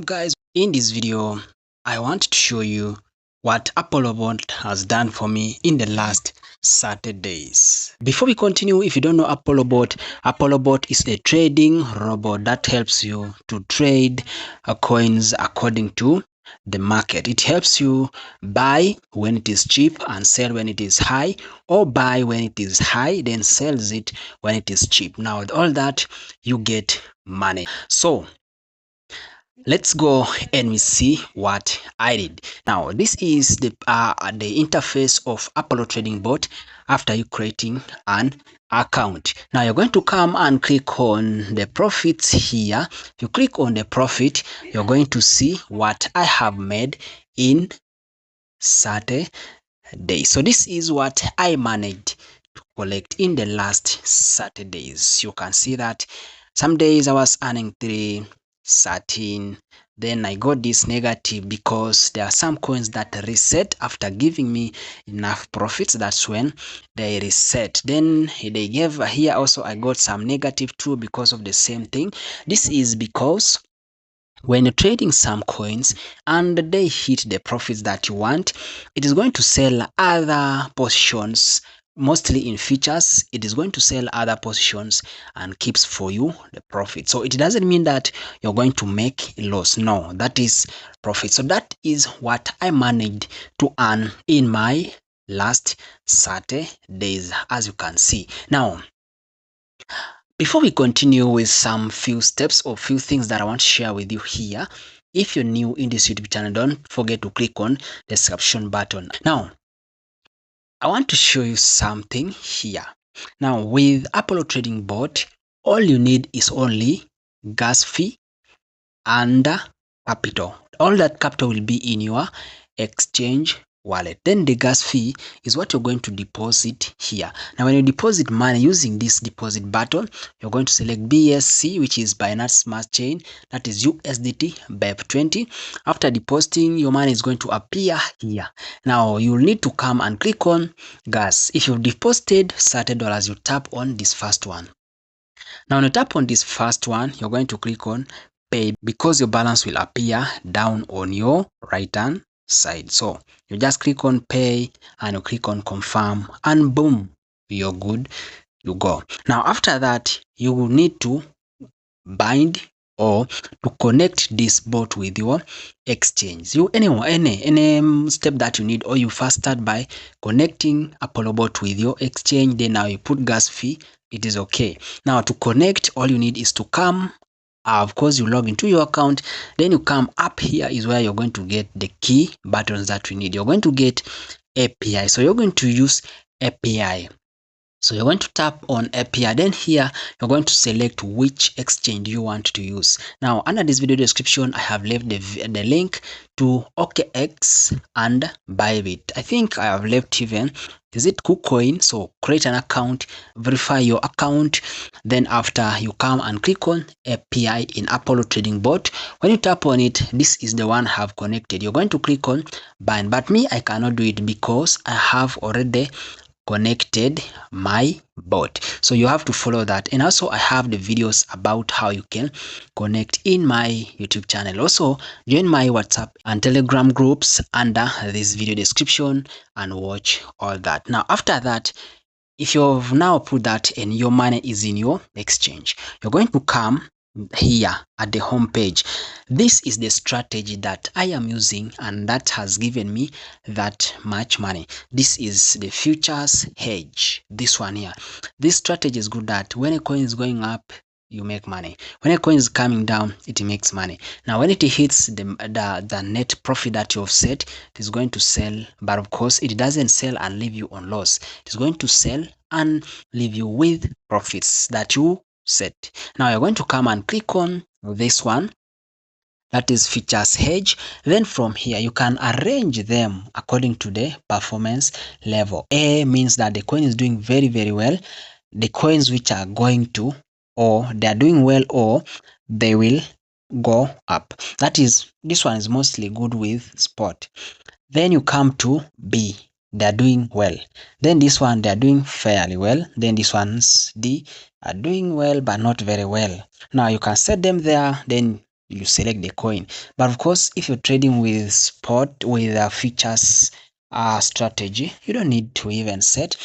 up guys? In this video I want to show you what ApolloBot has done for me in the last Saturdays. Before we continue, if you don't know ApolloBot is a trading robot that helps you to trade coins according to the market. It helps you buy when it is cheap and sell when it is high, or buy when it is high then sells it when it is cheap. Now with all that, you get money. So let's go and we see what I did. Now this is the interface of Apollo Trading Bot after you creating an account. Now you're going to come and click on the profits here. If you click on the profit, you're going to see what I have made in Saturday. So this is what I managed to collect in the last Saturdays. You can see that some days I was earning 3.13. Then I got this negative because there are some coins that reset after giving me enough profits. That's when they reset. Then they gave here also I got some negative too because of the same thing. This is because when you're trading some coins and they hit the profits that you want, it is going to sell other positions. Mostly in features, it is going to sell other positions and keeps for you the profit. So it doesn't mean that you're going to make a loss. No, that is profit. So that is what I managed to earn in my last Saturdays, as you can see. Now, before we continue with some few steps or few things that I want to share with you here, if you're new in this YouTube channel, don't forget to click on the subscription button. Now, I want to show you something here. Now, with Apollo Trading Bot, all you need is only gas fee and capital. All that capital will be in your exchange wallet. Then the gas fee is what you're going to deposit here. Now when you deposit money using this deposit button, you're going to select BSC, which is Binance Smart Chain, that is USDT BEP20. After depositing, your money is going to appear here. Now you'll need to come and click on gas. If you've deposited $30, you tap on this first one. Now when you tap on this first one, you're going to click on pay, because your balance will appear down on your right hand side. So you just click on pay and you click on confirm, and boom, you're good, you go. Now after that, you will need to bind or to connect this bot with your exchange. Any step that you need, or you first start by connecting Apollo bot with your exchange, then now you put gas fee, it is okay. Now to connect, all you need is to come, of course you log into your account, then you come up here is where you're going to get the key buttons that we need. You're going to get API, so you're going to use API. So you're going to tap on API, then here you're going to select which exchange you want to use. Now under this video description, I have left the link to OKX and Bybit. I think I have left even, is it KuCoin? So create an account, verify your account, then after you come and click on API in Apollo Trading Bot. When you tap on it, this is the one I have connected. You're going to click on bind, but me, I cannot do it because I have already connected my bot. So you have to follow that, and also I have the videos about how you can connect in my YouTube channel. Also join my WhatsApp and Telegram groups under this video description and watch all that. Now after that, if you've now put that and your money is in your exchange, you're going to come here at the home page. This is the strategy that I am using and that has given me that much money. This is the futures hedge, this one here. This strategy is good that when a coin is going up, you make money. When a coin is coming down, it makes money. Now when it hits the net profit that you have set, it is going to sell, but of course it doesn't sell and leave you on loss. It is going to sell and leave you with profits that you set. Now you're going to come and click on this one, that is features hedge. Then from here you can arrange them according to the performance level. A means that the coin is doing very well. The coins which are going to, or they are doing well, or they will go up. That is, this one is mostly good with spot. Then you come to B, they are doing well. Then this one, they are doing fairly well. Then this one's D are doing well but not very well. Now you can set them there, then you select the coin. But of course, if you're trading with spot with futures strategy, you don't need to even set.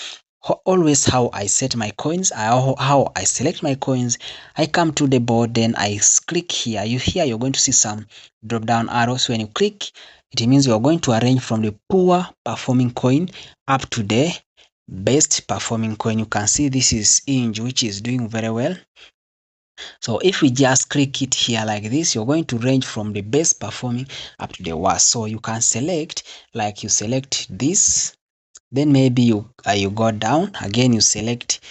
Always how I set my coins, how I select my coins. I come to the board, then I click here. You're going to see some drop down arrows. When you click, it means you're going to arrange from the poor performing coin up to the best performing coin. You can see this is URJLUJ, which is doing very well. So if we just click it here like this, you're going to range from the best performing up to the worst. So you can select, like you select this, then maybe you go down again, you select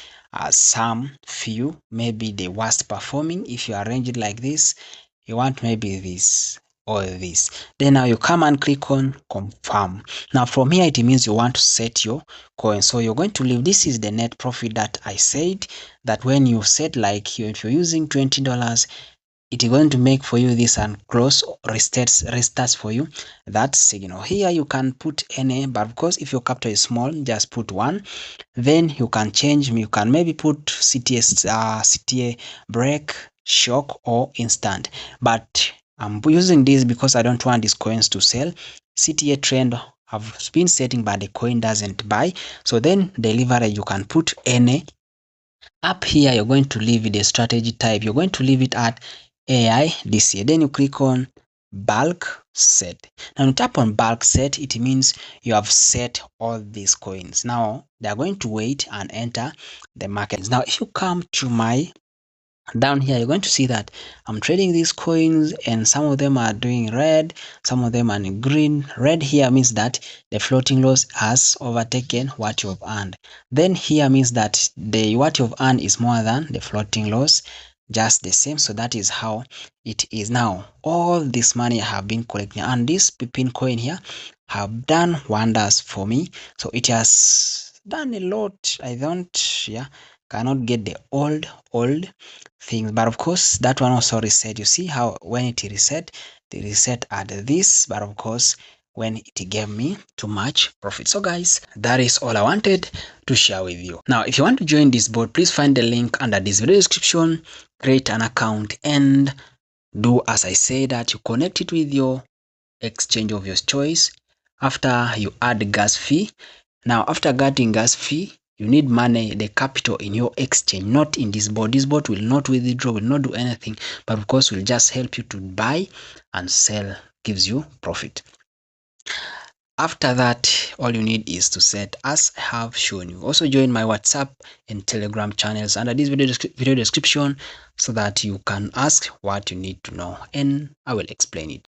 some few, maybe the worst performing. If you arrange it like this, you want maybe this or this, then now you come and click on confirm. Now from here it means you want to set your coin, so you're going to leave. This is the net profit that I said, that when you set, like if you're using $20, it's going to make for you this and close restarts for you that signal. Here you can put any, but of course if your capital is small, just put one. Then you can change, you can maybe put CTA break, shock, or instant. But I'm using this because I don't want these coins to sell. CTA trend I've been setting, but the coin doesn't buy. So then the leverage, you can put any. Up here you're going to leave the strategy type, you're going to leave it at AI this year. Then you click on bulk set. Now you tap on bulk set, it means you have set all these coins. Now they are going to wait and enter the market. Now if you come to my down here, you're going to see that I'm trading these coins, and some of them are doing red, some of them are in green. Red here means that the floating loss has overtaken what you've earned. Then here means that the what you've earned is more than the floating loss, just the same. So that is how it is. Now all this money I have been collecting, and this pin coin here have done wonders for me. So it has done a lot. I don't cannot get the old things, but of course that one also reset. You see how when it reset, the reset at this, but of course when it gave me too much profit. So guys, that is all I wanted to share with you. Now if you want to join this board, please find the link under this video description, create an account, and do as I say, that you connect it with your exchange of your choice. After you add the gas fee, now after getting gas fee, you need money, the capital in your exchange, not in this board. This board will not withdraw, will not do anything, but of course will just help you to buy and sell, gives you profit. After that, all you need is to set as I have shown you. Also join my WhatsApp and Telegram channels under this video description, so that you can ask what you need to know and I will explain it.